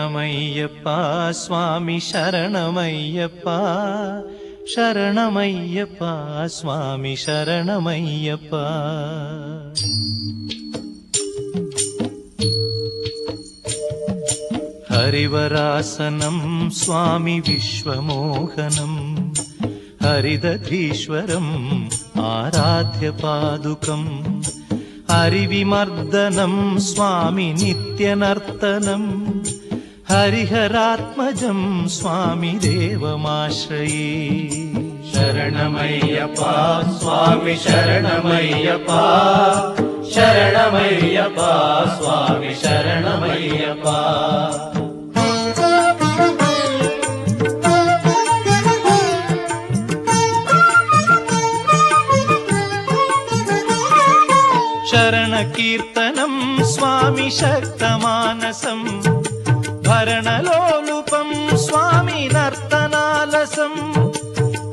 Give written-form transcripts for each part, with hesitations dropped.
शरणमय्यप्पा स्वामी शरणमय्यप्पा शरणमय्यप्पा स्वामी शरणमय्यप्पा हरिवरासनं स्वामी विश्वमोहनं हरिदधीश्वरम् आराध्य पादुकम् हरिविमर्दनं स्वामी नित्यनर्तनं हरिहरात्मजं स्वामी देवमाश्रये शरणमय्यप्पा स्वामी शरणमय्यप्पा शरणमय्यप्पा स्वामी शरणमय्यप्पा शरणकीर्तनं स्वामी शक्तमानसं भरणलोलुपं स्वामी नर्तनालसम्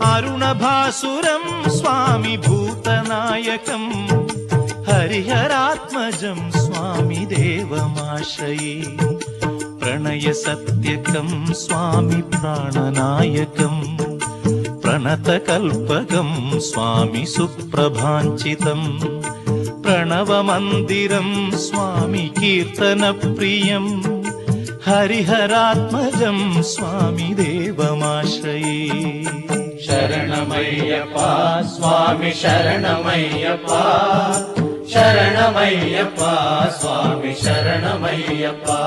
अरुणभासुरं स्वामी भूतनायकं हरिहरात्मजं स्वामी देवमाश्रये प्रणयसत्यकं स्वामी प्राणनायकं प्रणतकल्पकं स्वामी सुप्रभाञ्चितं प्रणवमन्दिरं स्वामी कीर्तनप्रियं हरिहरात्मजं स्वामी देवमाश्रये शरणमय्यप्पा स्वामी शरणमय्यप्पा शरणमय्यप्पा स्वामी शरणमय्यप्पा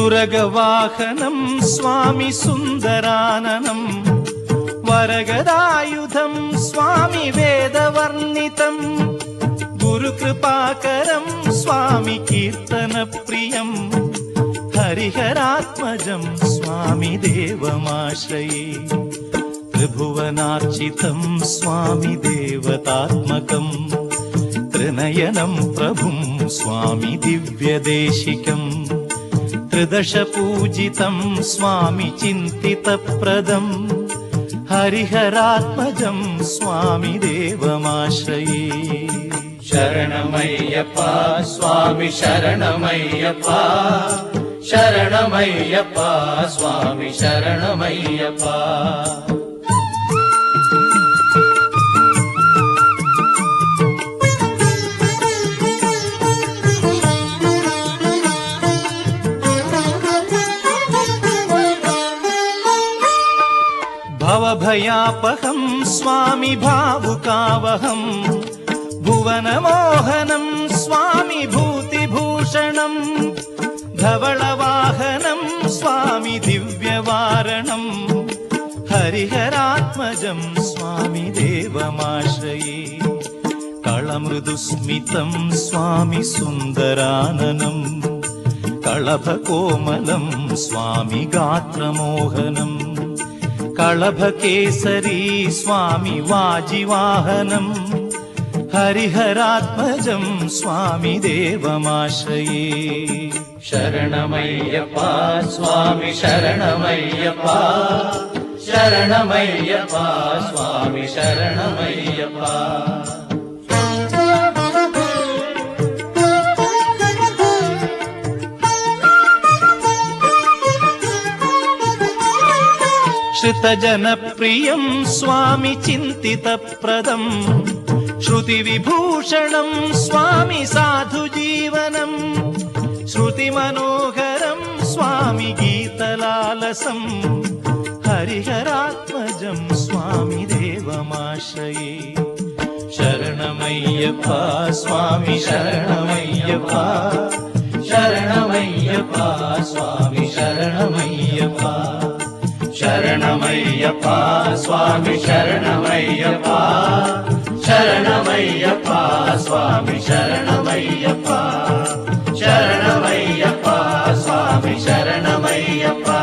तुरगवाहनं स्वामी सुन्दराननं वरगदायुधं स्वामी वेदवर्णितं गुरुकृपाकरं स्वामी कीर्तनप्रियं हरिहरात्मजं स्वामी देवमाश्रये त्रिभुवनार्चितं स्वामी देवतात्मकं त्रिनयनं प्रभुं स्वामी दिव्यदेशिकं त्रिदशपूजितं स्वामी चिन्तितप्रदं हरिहरात्मजं स्वामी देवमाश्रये शरणमय्यप्पा स्वामी शरणमय्यप्पा शरणमय्यप्पा स्वामी शरणमय्यप्पा भवभयापहं स्वामी भावुकावहं भुवनमोहनं स्वामी भूतिभूषणं धवलवाहनं स्वामी दिव्यवारणं हरिहरात्मजं स्वामी देवमाश्रये कळमृदुस्मितं स्वामी सुन्दराननं कळभकोमलं स्वामी गात्रमोहनं कळभकेसरी स्वामी वाजिवाहनं हरिहरात्मजं स्वामी देवमाश्रये शरणमय्यप्पा स्वामी शरणमय्यप्पा शरणमय्यप्पा स्वामी शरणमय्यप्पा श्रुतजनप्रियं स्वामी चिन्तितप्रदं श्रुतिविभूषणं स्वामी साधुजीवनं श्रुतिमनोहरं स्वामी गीतलालसं हरिहरात्मजं स्वामी देवमाश्रये शरणमय्यप्पा स्वामी शरणमय्यप्पा शरणमय्यप्पा स्वामी शरणमय्यप्पा शरणमय्यप्पा स्वामी शरणमय्यप्पा शरणमय्यप्पा स्वामी शरणमय्यप्पा शरणमय्यप्पा स्वामी शरणमय्यप्पा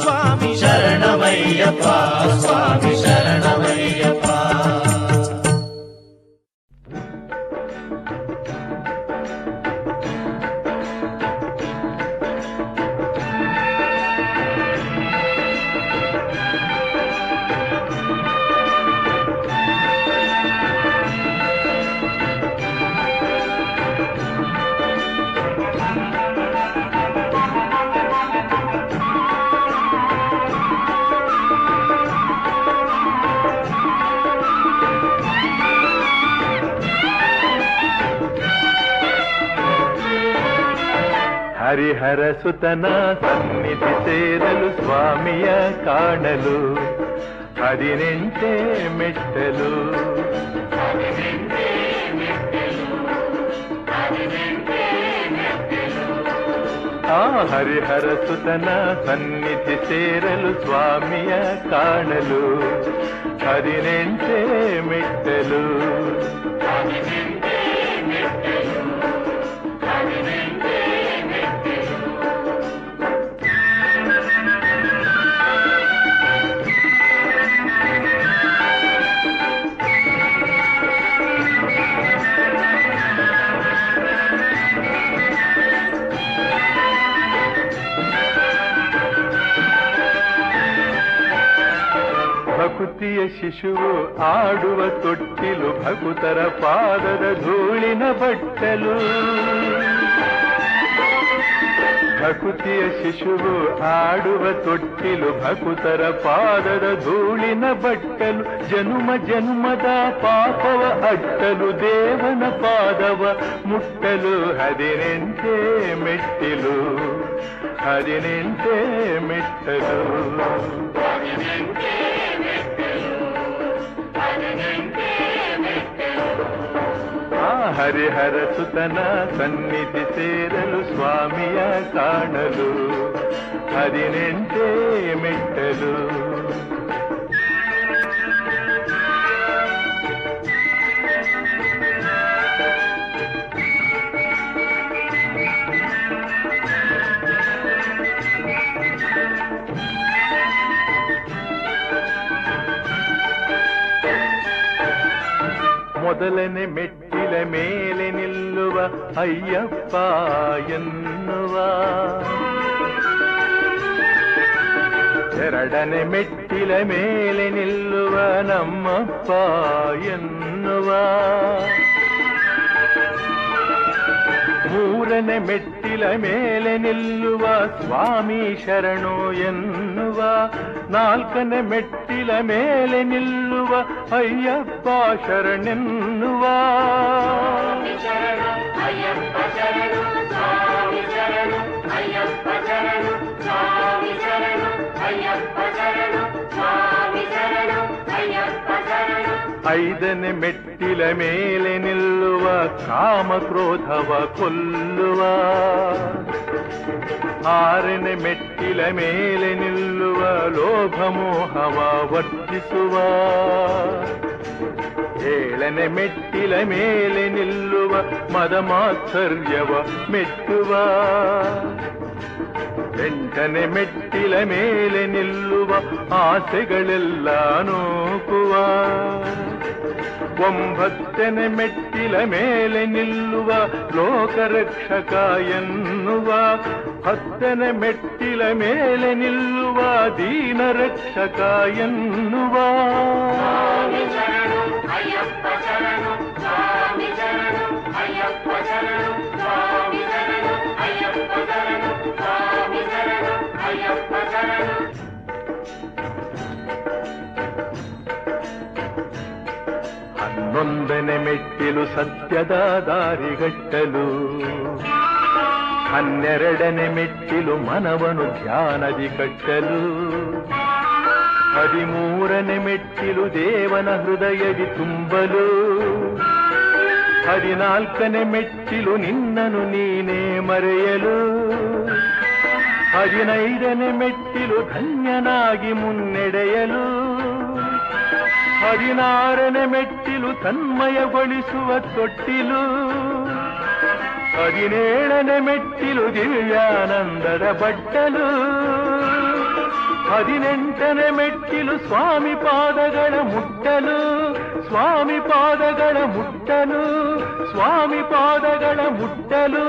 स्वामी शरणमय्यप्पा स्वामी शरणमय्यप्पा ಹರಿಹರ ಸುತನ ಸನ್ನಿಧಿ ಸೇರಲು ಸ್ವಾಮಿಯ ಕಾಣಲು 18 ಮೆಟ್ಟಲು. ಆ ಹರಿಹರ ಸುತನ ಸನ್ನಿಧಿ ಸೇರಲು ಸ್ವಾಮಿಯ ಕಾಣಲು 18 ಮೆಟ್ಟಲು. ಭಕುತಿಯ ಶಿಶುವು ಆಡುವ ತೊಟ್ಟಿಲು ಭಕುತರ ಪಾದದ ಧೂಳಿನ ಬಟ್ಟಲು. ಭಕುತಿಯ ಶಿಶುವು ಆಡುವ ತೊಟ್ಟಿಲು ಭಕುತರ ಪಾದದ ಧೂಳಿನ ಬಟ್ಟಲು. ಜನುಮ ಜನುಮದ ಪಾಪವ ಅಟ್ಟಲು ದೇವನ ಪಾದವ ಮುಟ್ಟಲು 18 ಮೆಟ್ಟಿಲು. 18 ಮೆಟ್ಟಲು. ಆ ಹರಿಹರ ಸುತನ ಸನ್ನಿಧಿ ಸೇರಲು ಸ್ವಾಮಿಯ ಕಾಣಲು 18 ಮೆಟ್ಟಲು. ಮೊದಲನೇ ಮೆಟ್ಟಿಲ ಮೇಲೆ ನಿಲ್ಲುವ ಅಯ್ಯಪ್ಪ ಎನ್ನುವ. ಎರಡನೇ ಮೆಟ್ಟಿಲ ಮೇಲೆ ನಿಲ್ಲುವ ನಮ್ಮಪ್ಪ ಎನ್ನುವ. ಮೂರನೇ ಮೆಟ್ಟಿಲ ಮೇಲೆ ನಿಲ್ಲುವ ಸ್ವಾಮಿ ಶರಣು ಎನ್ನುವ. ನಾಲ್ಕನೇ ಮೆಟ್ಟಿಲ ಮೇಲೆ ನಿಲ್ಲುವ ಅಯ್ಯಪ್ಪ ಶರಣೆನ್ನುವ. ಐದನೇ ಮೆಟ್ಟಿಲ ಮೇಲೆ ನಿಲ್ಲುವ ಕಾಮ ಕ್ರೋಧವ ಕೊಲ್ಲುವ. ಆರನೇ ಮೆಟ್ಟಿಲ ಮೇಲೆ ನಿಲ್ಲುವ ಲೋಭ ಮೋಹವ ವರ್ಜಿಸುವ. ಏಳನೇ ಮೆಟ್ಟಿಲ ಮೇಲೆ ನಿಲ್ಲುವ ಮದ ಮಾತ್ಸರ್ಯವ ಮೆಟ್ಟುವ. ಎಂಟನೇ ಮೆಟ್ಟಿಲ ಮೇಲೆ ನಿಲ್ಲುವ ಆಸೆಗಳೆಲ್ಲ ನೂಕುವ. ಒಂಬತ್ತನೇ ಮೆಟ್ಟಿಲ ಮೇಲೆ ನಿಲ್ಲುವ ಲೋಕರಕ್ಷಕ ಎನ್ನುವ. ಹತ್ತನೇ ಮೆಟ್ಟಿಲ ಮೇಲೆ ನಿಲ್ಲುವ ದೀನ ರಕ್ಷಕ ಎನ್ನುವ. ಹನ್ನೊಂದನೇ ಮೆಟ್ಟಿಲು ಸತ್ಯದ ದಾರಿಗಟ್ಟಲು. 12ನೇ ಮೆಟ್ಟಿಲು ಮನವನು ಧ್ಯಾನದಿ ಕಟ್ಟಲು. 13ನೇ ಮೆಟ್ಟಿಲು ದೇವನ ಹೃದಯದಿ ತುಂಬಲು. 14ನೇ ಮೆಟ್ಟಿಲು ನಿನ್ನನು ನೀನೇ ಮರೆಯಲು. 15ನೇ ಮೆಟ್ಟಿಲು ಧನ್ಯನಾಗಿ ಮುನ್ನಡೆಯಲು. 16ನೇ ಮೆಟ್ಟಿಲು ತನ್ಮಯಗೊಳಿಸುವ ತೊಟ್ಟಿಲು. 17ನೇ ಮೆಟ್ಟಿಲು ದಿವ್ಯಾನಂದದ ಬಟ್ಟಲು. 18ನೇ ಮೆಟ್ಟಿಲು ಸ್ವಾಮಿ ಪಾದಗಳ ಮುಟ್ಟಲು. ಸ್ವಾಮಿ ಪಾದಗಳ ಮುಟ್ಟಲು. ಸ್ವಾಮಿ ಪಾದಗಳ ಮುಟ್ಟಲು.